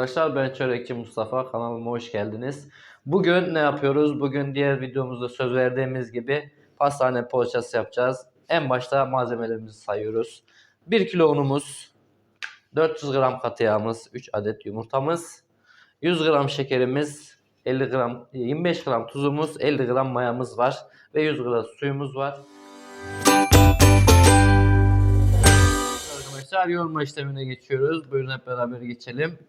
arkadaşlar, ben Çörekçi Mustafa, kanalıma hoş geldiniz. Bugün ne yapıyoruz? Bugün diğer videomuzda söz verdiğimiz gibi pastane poğaçası yapacağız. En başta malzemelerimizi sayıyoruz. 1 kilo unumuz, 400 gram katı yağımız, 3 adet yumurtamız, 100 gram şekerimiz, 50 gram, 25 gram tuzumuz, 50 gram mayamız var ve 100 gram suyumuz var. Arkadaşlar, yoğurma işlemine geçiyoruz. Buyurun hep beraber geçelim.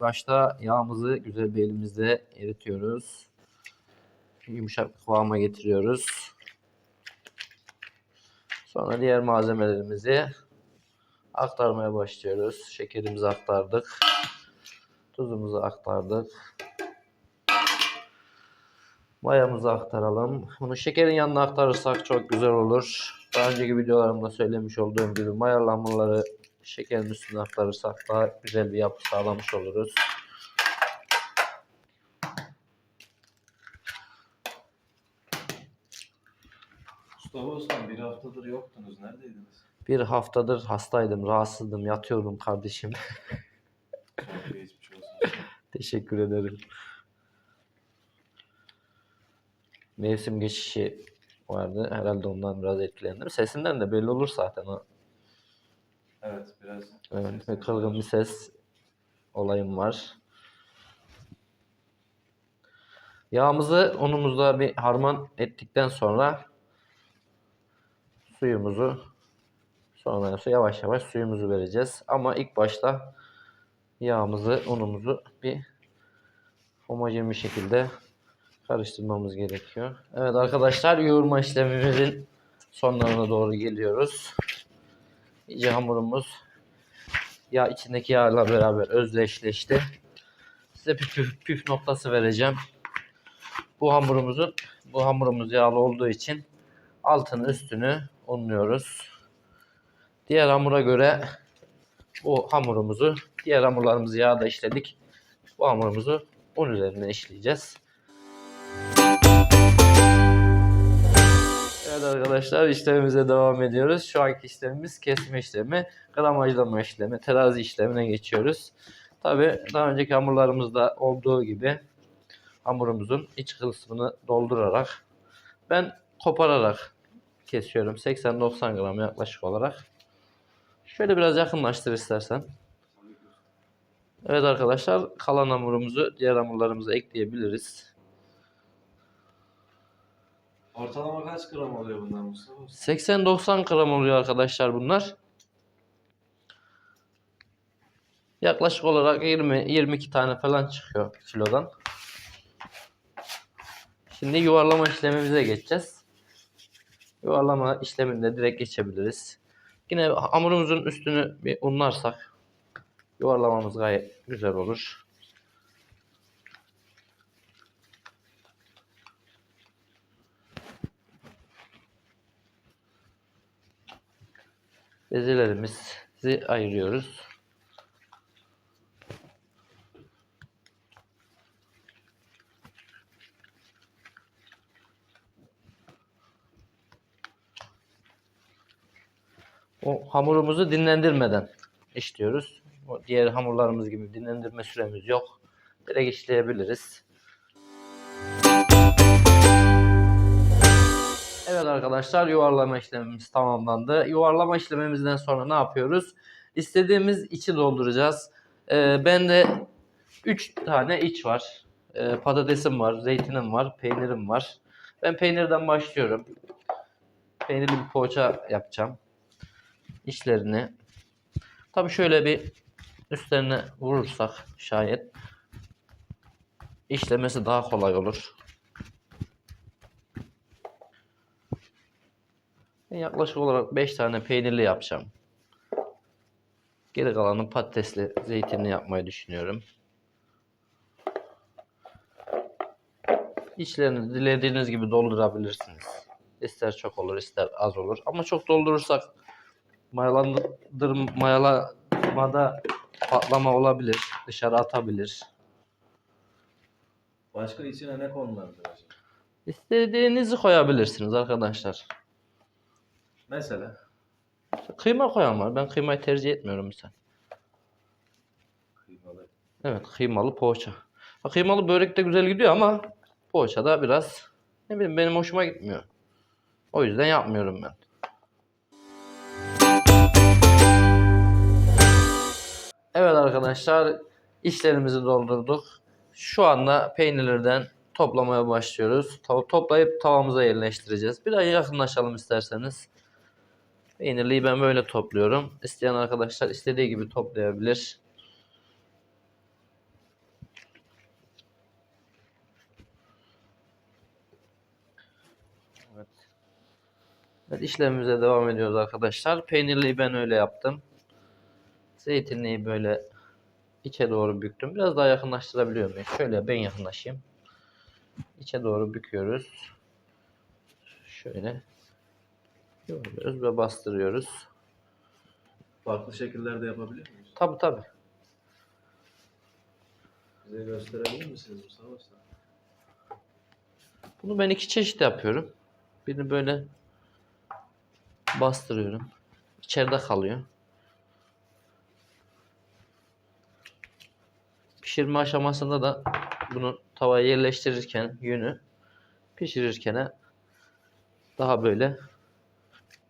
Başta yağımızı güzel bir elimizle eritiyoruz. Yumuşak kıvama getiriyoruz. Sonra diğer malzemelerimizi aktarmaya başlıyoruz. Şekerimizi aktardık. Tuzumuzu aktardık. Mayamızı aktaralım. Bunu şekerin yanına aktarırsak çok güzel olur. Daha önceki videolarımda söylemiş olduğum gibi mayalı hamurları şekerin üstüne aktarırsak daha güzel bir yapı sağlamış oluruz. Mustafa Ustam, bir haftadır yoktunuz. Neredeydiniz? Bir haftadır hastaydım, rahatsızdım, yatıyorum kardeşim. Çok geçmiş olsun. Teşekkür ederim. Mevsim geçişi vardı. Herhalde ondan biraz etkilendim. Sesimden de belli olur zaten o. Evet, biraz. Evet, ve kırgın bir ses olayım var. Yağımızı unumuzla bir harman ettikten sonra suyumuzu, sonra yavaş yavaş suyumuzu vereceğiz. Ama ilk başta yağımızı, unumuzu bir homojen bir şekilde karıştırmamız gerekiyor. Evet arkadaşlar, yoğurma işlemimizin sonlarına doğru geliyoruz. İyice hamurumuz içindeki yağla beraber özdeşleşti. Size püf noktası vereceğim. Bu hamurumuz yağlı olduğu için altını üstünü unluyoruz. Diğer hamura göre diğer hamurlarımızı yağda işledik. Bu hamurumuzu un üzerine işleyeceğiz. Evet arkadaşlar, işlemimize devam ediyoruz. Şu anki işlemimiz kesme işlemi, gramajlama işlemi, terazi işlemine geçiyoruz. Tabi daha önceki hamurlarımızda olduğu gibi hamurumuzun iç kısmını doldurarak, ben kopararak kesiyorum. 80-90 gram yaklaşık olarak. Şöyle biraz yakınlaştır istersen. Evet arkadaşlar, kalan hamurumuzu diğer hamurlarımıza ekleyebiliriz. Ortalama kaç gram oluyor bunlar Mustafa? 80-90 gram oluyor arkadaşlar bunlar. Yaklaşık olarak 20-22 tane falan çıkıyor kilodan. Şimdi yuvarlama işlemimize geçeceğiz. Yuvarlama işleminde direkt geçebiliriz. Yine hamurumuzun üstünü bir unlarsak yuvarlamamız gayet güzel olur. Bezelerimizi ayırıyoruz. O hamurumuzu dinlendirmeden işliyoruz. O diğer hamurlarımız gibi dinlendirme süremiz yok. Direkt işleyebiliriz. Evet arkadaşlar, yuvarlama işlemimiz tamamlandı. Yuvarlama işlemimizden sonra ne yapıyoruz? İstediğimiz içi dolduracağız. Bende 3 tane iç var. Patatesim var, zeytinim var, peynirim var. Ben peynirden başlıyorum. Peynirli bir poğaça yapacağım. İçlerini. Tabii şöyle bir üstlerine vurursak şayet işlemesi daha kolay olur. Ben yaklaşık olarak 5 tane peynirli yapacağım. Geri kalanı patatesli, zeytinli yapmayı düşünüyorum. İçlerini dilediğiniz gibi doldurabilirsiniz. İster çok olur, ister az olur. Ama çok doldurursak mayalamada patlama olabilir. Dışarı atabilir. Başka içine ne konulardır acaba? İstediğinizi koyabilirsiniz arkadaşlar. Mesela? Kıyma koyan var. Ben kıymayı tercih etmiyorum mesela. Kıymalı. Evet, kıymalı poğaça. Ha, kıymalı börek de güzel gidiyor ama poğaça da biraz ne bileyim benim hoşuma gitmiyor. O yüzden yapmıyorum ben. Evet arkadaşlar, işlerimizi doldurduk. Şu anda peynirlerden toplamaya başlıyoruz. Toplayıp tavamıza yerleştireceğiz. Biraz yakınlaşalım isterseniz. Peynirliyi ben böyle topluyorum. İsteyen arkadaşlar istediği gibi toplayabilir. Evet. Evet, işlemimize devam ediyoruz arkadaşlar. Peynirliyi ben öyle yaptım. Zeytinliği böyle içe doğru büktüm. Biraz daha yakınlaştırabiliyor muyum? Şöyle ben yakınlaşayım. İçe doğru büküyoruz. Şöyle yoruyoruz ve bastırıyoruz. Farklı şekillerde yapabilir miyiz? Tabi tabi. Bize gösterebilir misiniz Mustafa Usta? Bunu ben iki çeşit yapıyorum. Birini böyle bastırıyorum. İçeride kalıyor. Pişirme aşamasında da bunu tavaya yerleştirirken yünü pişirirken daha böyle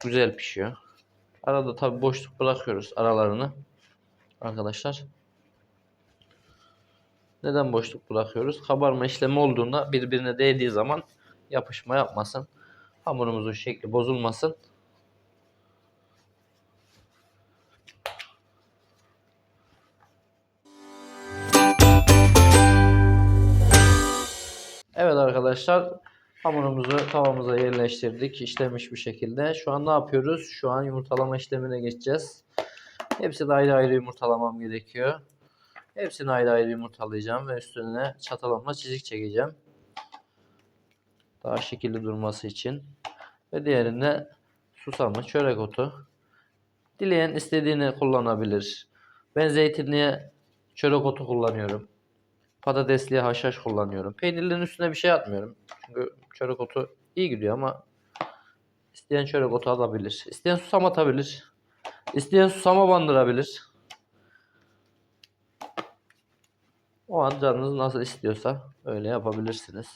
güzel pişiyor. Arada tabi boşluk bırakıyoruz aralarını arkadaşlar. Neden boşluk bırakıyoruz? Kabarma işlemi olduğunda birbirine değdiği zaman yapışma yapmasın. Hamurumuzun şekli bozulmasın. Evet arkadaşlar, hamurumuzu tavamıza yerleştirdik işlemiş bir şekilde. Şu an ne yapıyoruz? Şu an yumurtalama işlemine geçeceğiz. Hepsini ayrı ayrı yumurtalamam gerekiyor. Hepsini ayrı ayrı yumurtalayacağım ve üstüne çatalamla çizik çekeceğim. Daha şekilli durması için. Ve diğerinde susamlı çörek otu. Dileyen istediğini kullanabilir. Ben zeytinliğe çörek otu kullanıyorum. Patatesliye haşhaş kullanıyorum. Peynirlerin üstüne bir şey atmıyorum. Çünkü çörek otu iyi gidiyor ama isteyen çörek otu alabilir. İsteyen susam atabilir. İsteyen susama bandırabilir. O an canınız nasıl istiyorsa öyle yapabilirsiniz.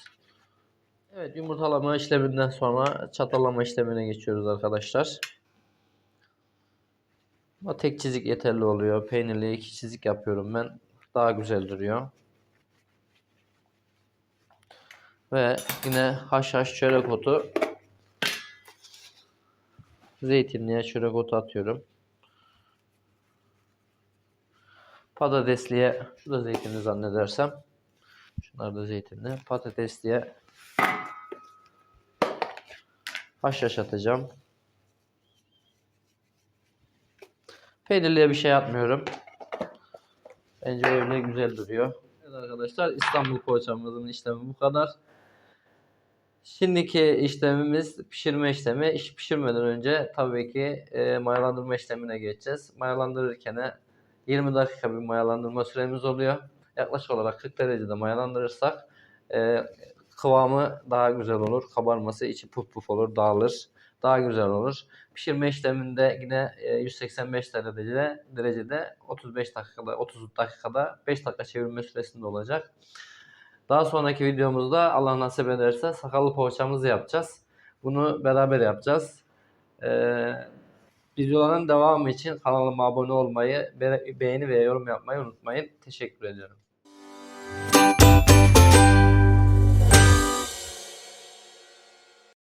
Evet, yumurtalama işleminden sonra çatallama işlemine geçiyoruz arkadaşlar. Ama tek çizik yeterli oluyor. Peynirli iki çizik yapıyorum ben. Daha güzel duruyor. Ve yine haşhaş çörek otu. Zeytinliğe çörek otu atıyorum. Patatesliye, şu da zeytinli zannedersem. Şunlar da zeytinli. Patatesliye haşhaş atacağım. Peynirliye bir şey atmıyorum. Bence öyle güzel duruyor. Evet arkadaşlar, İstanbul poğaçamızın işlemi bu kadar. Şimdiki işlemimiz pişirme işlemi. İş pişirmeden önce tabii ki mayalandırma işlemine geçeceğiz. Mayalandırırken 20 dakika bir mayalandırma süremiz oluyor. Yaklaşık olarak 40 derecede mayalandırırsak e, kıvamı daha güzel olur. Kabarması içi puf puf olur, dağılır. Daha güzel olur. Pişirme işleminde yine 185 derecede 30 dakikada 5 dakika çevirme süresinde olacak. Daha sonraki videomuzda Allah nasip ederse sakallı poğaçamızı yapacağız. Bunu beraber yapacağız. Ee, Videoların devamı için kanalıma abone olmayı, beğeni ve yorum yapmayı unutmayın. Teşekkür ediyorum.